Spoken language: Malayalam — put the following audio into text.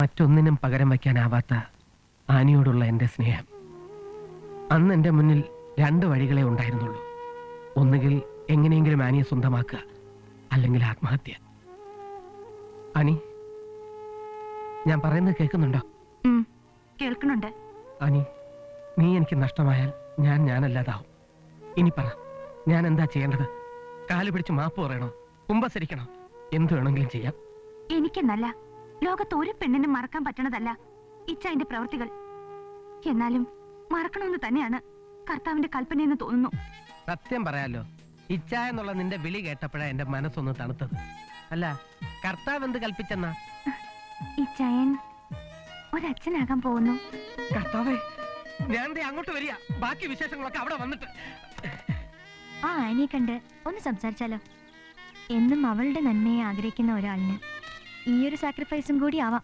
മറ്റൊന്നിനും പകരം വയ്ക്കാനാവാത്ത ആനിയോടുള്ള എൻ്റെ സ്നേഹം. അന്ന് എൻ്റെ മുന്നിൽ രണ്ട് വഴികളെ ഉണ്ടായിരുന്നുള്ളൂ. ഒന്നുകിൽ എങ്ങനെയെങ്കിലും ആനിയെ സ്വന്തമാക്കുക, അല്ലെങ്കിൽ ആത്മഹത്യ. ആനി, ഞാൻ പറയുന്നത് കേൾക്കുന്നുണ്ടോ? കേൾക്കുന്നുണ്ട്. ആനി, നീ എനിക്ക് നഷ്ടമായാൽ ഞാനല്ലാതാവും. ഇനി പറ, ഞാൻ എന്താ ചെയ്യേണ്ടത്? കാല് പിടിച്ച് മാപ്പ് പറയണോ, കുമ്പസരിക്കണോ? എന്തു വേണമെങ്കിലും ചെയ്യാം. എനിക്കെന്നല്ല, ലോകത്ത് ഒരു പെണ്ണിനും മറക്കാൻ പറ്റണതല്ല ഇച്ചായന്റെ പ്രവൃത്തികൾ. എന്നാലും മറക്കണമെന്ന് തന്നെയാണ് കർത്താവിന്റെ കൽപ്പനയെന്ന് തോന്നുന്നു. സത്യം പറയാലോ, ഇച്ഛ എന്നുള്ള നിന്റെ വിളി കേട്ടപ്പോഴാ എന്റെ മനസ്സൊന്ന് തണുത്തത്. അല്ല, കർത്താവ് എന്ത് കൽപ്പിച്ചെന്നാ? ഇച്ചായൻ ഒരച്ഛനാകാൻ പോകുന്നു. കർത്താവേ, ഞാൻ അങ്ങോട്ട് വരിക. ബാക്കി വിശേഷങ്ങളൊക്കെ അവിടെ വന്നിട്ട്. ആ ആനിയെ കണ്ട് ഒന്ന് സംസാരിച്ചാലോ? എന്നും അവളുടെ നന്മയെ ആഗ്രഹിക്കുന്ന ഒരാളിന് ഈ ഒരു സാക്രിഫൈസും കൂടി ആവാം.